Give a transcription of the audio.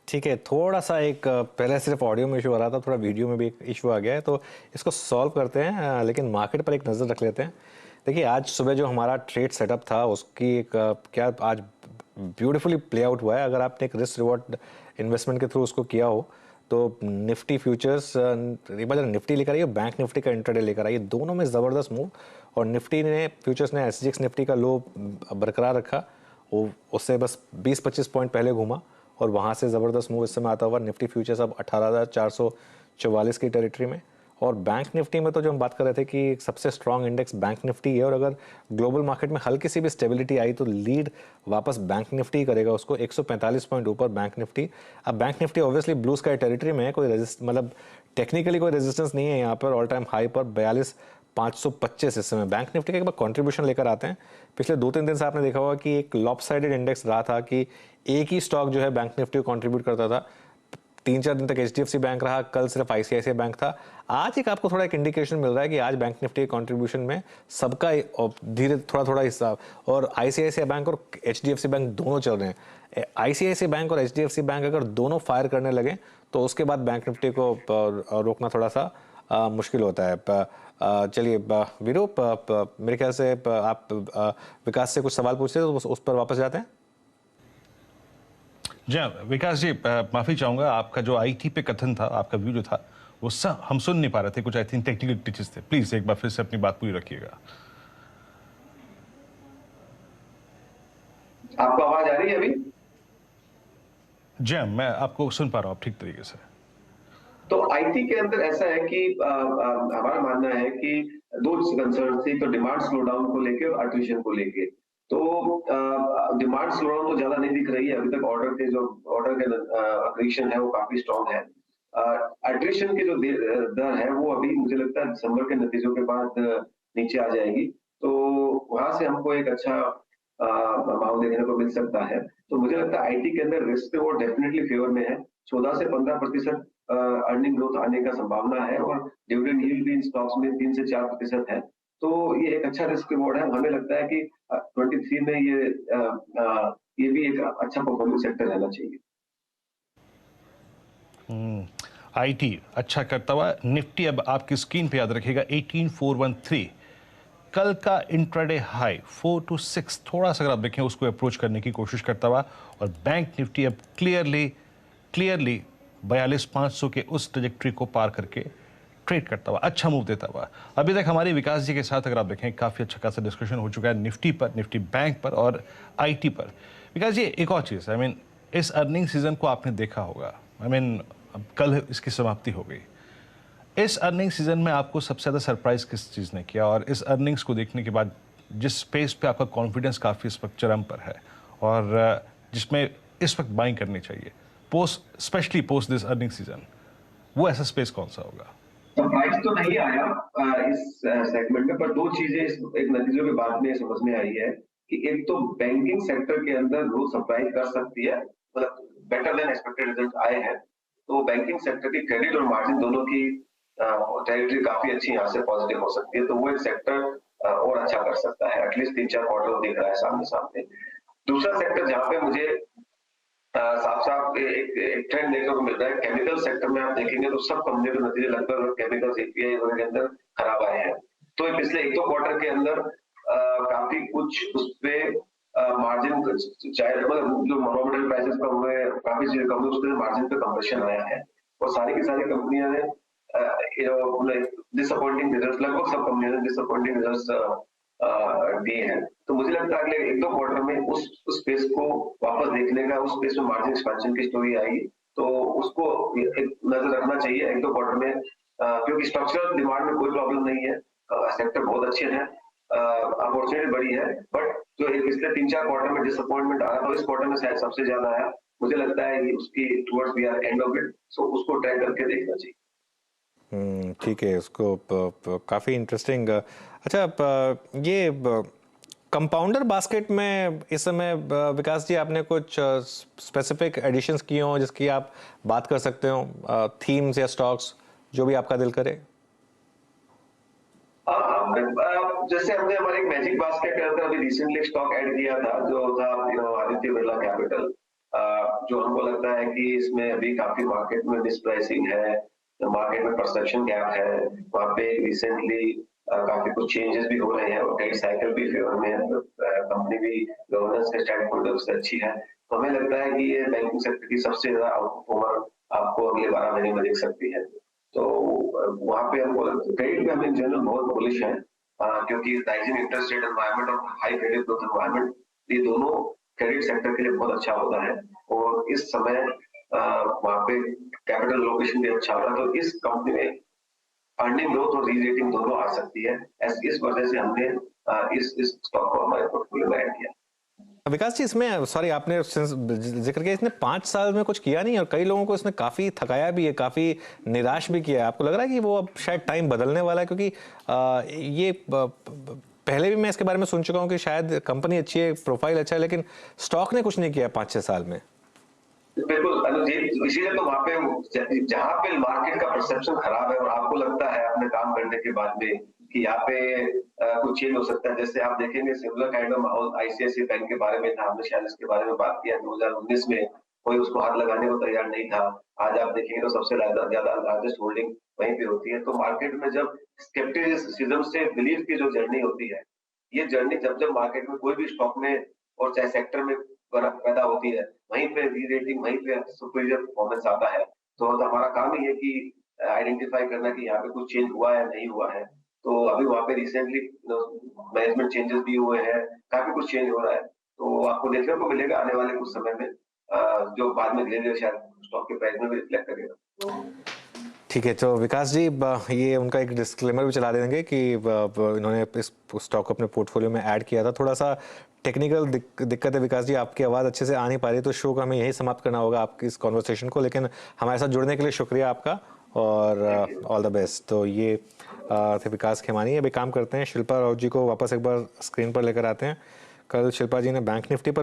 ठीक है, थोड़ा सा एक पहले सिर्फ ऑडियो में इशू आ रहा था, थोड़ा वीडियो में भी एक इशू आ गया है, तो इसको सॉल्व करते हैं। लेकिन मार्केट पर एक नज़र रख लेते हैं। देखिए, आज सुबह जो हमारा ट्रेड सेटअप था उसकी एक क्या आज ब्यूटीफुली प्ले आउट हुआ है। अगर आपने एक रिस्क रिवॉर्ड इन्वेस्टमेंट के थ्रू उसको किया हो तो निफ्टी फ्यूचर्स एक बार निफ्टी लेकर आई है, बैंक निफ्टी का इंट्राडे लेकर आई है, दोनों में ज़बरदस्त मूव। और निफ्टी ने फ्यूचर्स ने एसजीएक्स निफ्टी का लो बरकरार रखा, वो उससे बस 20-25 पॉइंट पहले घूमा और वहाँ से ज़बरदस्त मूव इस समय आता हुआ निफ्टी फ्यूचर्स अब 18,444 की टेरिटरी में। और बैंक निफ्टी में तो जो हम बात कर रहे थे कि सबसे स्ट्रॉन्ग इंडेक्स बैंक निफ्टी है, और अगर ग्लोबल मार्केट में हल्की सी भी स्टेबिलिटी आई तो लीड वापस बैंक निफ्टी करेगा उसको, 145 पॉइंट ऊपर बैंक निफ्टी। अब bank Nifty obviously blue sky territory में है, कोई मतलब टेक्निकली कोई रेजिस्टेंस नहीं है यहाँ पर। ऑल टाइम हाई पर 42,525 इस समय बैंक निफ्टी का एक बार कंट्रीब्यूशन लेकर आते हैं। पिछले 2-3 दिन से आपने देखा होगा कि एक लॉपसाइडेड इंडेक्स रहा था कि एक ही स्टॉक जो है बैंक निफ्टी को कंट्रीब्यूट करता था। 3-4 दिन तक एचडीएफसी बैंक रहा, कल सिर्फ आईसीआईसीआई बैंक था। आज एक आपको थोड़ा एक इंडिकेशन मिल रहा है कि आज बैंक निफ्टी के कंट्रीब्यूशन में सबका धीरे थोड़ा थोड़ा हिस्सा, और आईसीआईसीआई बैंक और एचडीएफसी बैंक दोनों चल रहे हैं। आईसीआईसीआई बैंक और एचडीएफसी बैंक अगर दोनों फायर करने लगे तो उसके बाद बैंक निफ्टी को रोकना थोड़ा सा मुश्किल होता है। चलिए वीरू, मेरे ख्याल से आप विकास से कुछ सवाल पूछते थे तो उस पर वापस जाते हैं। जी विकास जी, माफी चाहूंगा, आपका जो आईटी पे कथन था, आपका व्यू जो था वो सब हम सुन नहीं पा रहे थे, कुछ आई थिंक टेक्निकल टिचेस थे। प्लीज एक बार फिर से अपनी बात पूरी रखिएगा। आपको आवाज आ रही है अभी? जी मैं आपको सुन पा रहा हूँ ठीक तरीके से। तो आईटी के अंदर ऐसा है कि हमारा मानना है कि दो कंसर्न थी, तो डिमांड स्लोडाउन को लेके और अट्रिशन को लेके। तो डिमांड स्लोडाउन तो ज्यादा नहीं दिख रही है अभी तक। ऑर्डर के अट्रिशन है वो काफी स्ट्रॉन्ग है। अट्रिशन की जो दर है वो अभी मुझे लगता है दिसंबर के नतीजों के बाद नीचे आ जाएगी, तो वहां से हमको एक अच्छा भाव देखने को मिल सकता है। तो मुझे लगता है आईटी के अंदर रिस्क वो डेफिनेटली फेवर में है। 14 से 15% अर्निंग ग्रोथ आने का संभावना है, और डिविडेंड यील्ड भी इन स्टॉक्स में 3 से 4% है। तो ये एक अच्छा रिस्क रिवॉर्ड है। हमें लगता है कि 23 में ये भी एक अच्छा परफॉर्मिंग सेक्टर रहना चाहिए। आईटी अच्छा करता हुआ, निफ्टी अब आपकी स्क्रीन पे याद रखिएगा 18,413, कल का इंट्राडे हाई 4 to 6, थोड़ा सा अगर आप देखें उसको अप्रोच करने की कोशिश करता हुआ। और बैंक निफ्टी अब क्लियरली 42,500 के उस ट्रेजेक्ट्री को पार करके ट्रेड करता हुआ, अच्छा मूव देता हुआ। अभी तक हमारे विकास जी के साथ अगर आप देखें काफ़ी अच्छा खासा डिस्कशन हो चुका है निफ्टी पर, निफ्टी बैंक पर और आईटी पर। विकास जी एक और चीज़, इस अर्निंग सीजन को आपने देखा होगा, अब कल इसकी समाप्ति हो गई। इस अर्निंग सीजन में आपको सबसे ज़्यादा सरप्राइज किस चीज़ ने किया, और इस अर्निंग्स को देखने के बाद जिस स्पेस पे आपका कॉन्फिडेंस काफ़ी इस वक्त चरम पर है और जिसमें इस वक्त बाइंग करनी चाहिए specially post this earning season, वो ऐसा स्पेस कौन सा होगा? सरप्राइज तो नहीं आया इस सेगमेंट में, पर दो चीजें एक नतीजों के बाद में समझ में आई है कि एक तो बैंकिंग सेक्टर के अंदर ग्रोथ सरप्राइज कर सकती है, मतलब बेटर देन एक्सपेक्टेड रिजल्ट आए हैं। तो बैंकिंग सेक्टर की क्रेडिट और मार्जिन दोनों की टेरिटरी काफी अच्छी यहाँ से पॉजिटिव हो सकती है, तो वो एक सेक्टर और अच्छा कर सकता है। एटलीस्ट 3-4 क्वार्टर दिख रहा है सामने सामने। दूसरा सेक्टर जहाँ पे मुझे साफ साफ एक ट्रेंड देखने को मिल रहा है, केमिकल सेक्टर में आप देखेंगे तो सब कंपनी के नतीजे लगभग केमिकल्स एपीआई के अंदर खराब आए हैं। तो पिछले 1-2 क्वार्टर के अंदर काफी कुछ उस पे मार्जिन चाहे मतलब जो रॉ मटेरियल प्राइसेस कम हुए, काफी चीजें कम हुई, उसके मार्जिन पे कंप्रेशन आया है। और सारी की सारी कंपनियां ने डिसअपॉइंटिंग रिजल्ट, लगभग सब कंपनियों ने डिसअपॉइंटिंग रिजल्ट दिए हैं। तो मुझे लगता है अगले 1-2 क्वार्टर में उस स्पेस को वापस देखने का, उस स्पेस में मार्जिन एक्सपेंशन की स्टोरी आएगी, तो उसको नजर रखना चाहिए 1-2 क्वार्टर में, क्योंकि स्ट्रक्चरल डिमांड में कोई प्रॉब्लम नहीं है, सेक्टर बहुत अच्छे हैं, अपॉर्चुनिटी बड़ी है। बट जो पिछले 3-4 क्वार्टर में डिसअपॉइंटमेंट आया, तो इस क्वार्टर में शायद सबसे ज्यादा आया। मुझे लगता है कि उसकी towards we are end of it, so उसको ट्रैक करके देखना चाहिए। ठीक है, उसको काफ़ी इंटरेस्टिंग। अच्छा, ये कंपाउंडर बास्केट में इस समय विकास जी आपने कुछ स्पेसिफिक एडिशंस किए हो जिसकी आप बात कर सकते हो, थीम्स या स्टॉक्स जो भी आपका दिल करे? जैसे हमने हमारे एक मैजिक बास्केट के अंदर अभी रिसेंटली स्टॉक ऐड किया था, जो था आदित्य बिरला कैपिटल। जो हमको लगता है कि इसमें अभी काफी मार्केट में मिसप्राइसिंग है, मार्केट में परसेप्शन गैप है, वहाँ पे रिसेंटली काफी कुछ चेंजेस भी हो रहे हैं और ट्रेड साइकिल भी फेवर में है, कंपनी भी गवर्नेंस के स्टैंड पॉइंट से अच्छी है। तो हमें लगता है कि ये बैंकिंग सेक्टर की सबसे ज्यादा आउट परफॉर्मर आपको अगले 12 महीने में दिख सकती है। तो वहाँ पे हमको क्रेडिट पे हम इन जनरल बहुत बुलिश हैं, क्योंकि राइजिंग इंटरेस्ट रेट एनवायरनमेंट और हाई क्रेडिट ग्रोथ एनवायरनमेंट, ये दोनों क्रेडिट सेक्टर के लिए बहुत अच्छा होता है और इस समय वहाँ पे कैपिटल लोकेशन भी अच्छा हो रहा है, तो इस कंपनी में अर्निंग ग्रोथ और रीरेटिंग दोनों आ सकती है। इस वजह से हमने इस स्टॉक को हमारे पोर्टफोलियो में ऐड किया। विकास जी, इसमें सॉरी आपने जिक्र किया इसने 5 साल में कुछ किया नहीं और कई लोगों को इसने काफी थकाया भी है, काफी निराश भी किया है। आपको लग रहा है कि वो अब शायद टाइम बदलने वाला है? क्योंकि ये पहले भी मैं इसके बारे में सुन चुका हूँ कि शायद कंपनी अच्छी है, प्रोफाइल अच्छा है, लेकिन स्टॉक ने कुछ नहीं किया 5-6 साल में। बिल्कुल अनुज जी, इसीलिए तो वहाँ पे जहाँ पे मार्केट का परसेप्शन खराब है और आपको लगता है अपने काम करने के बाद में कि यहाँ पे कुछ चेंज हो सकता है, जैसे आप देखेंगे सिमिलर काइंड ऑफ माहौल आईसीआईसीआई बैंक के बारे में था, हमने शायद इसके बारे में बात किया 2019 में, कोई उसको हाथ लगाने को तैयार नहीं था। आज आप देखेंगे तो सबसे ज्यादा लार्जेस्ट होल्डिंग वहीं पे होती है। तो मार्केट में जब स्केप्टिसिज्म से बिलीफ की जो जर्नी होती है, ये जर्नी जब जब मार्केट में कोई भी स्टॉक में और चाहे सेक्टर में पैदा होती है, वहीं पे री-रेटिंग, वहीं पे सुपीरियर परफॉर्मेंस आता है। तो हमारा काम ही है कि आइडेंटिफाई करना कि यहाँ पे कुछ चेंज हुआ है, नहीं हुआ है। तो अभी वहाँ पे रिसेंटली मैनेजमेंट चेंजेस भी हुए हैं, काफी कुछ चेंज हो रहा है। तो आपको देखने को मिलेगा आने वाले कुछ समय में, जो बाद में धीरे-धीरे शायद स्टॉक के प्राइस में भी रिफ्लेक्ट करेगा। ठीक है, तो विकास जी ये उनका एक डिस्क्लेमर भी चला देंगे कि इन्होंने इस स्टॉक को अपने पोर्टफोलियो में ऐड किया था। थोड़ा सा टेक्निकल दिक्कत है विकास जी, आपकी आवाज़ अच्छे से आ नहीं पा रही, तो शो को हमें यही समाप्त करना होगा आपकी इस कॉन्वर्सेशन को। लेकिन हमारे साथ जुड़ने के लिए शुक्रिया आपका और ऑल द बेस्ट। तो ये थे विकास खेमानी। अभी काम करते हैं, शिल्पा राउत जी को वापस एक बार स्क्रीन पर लेकर आते हैं। कल शिल्पा जी ने बैंक निफ्टी पर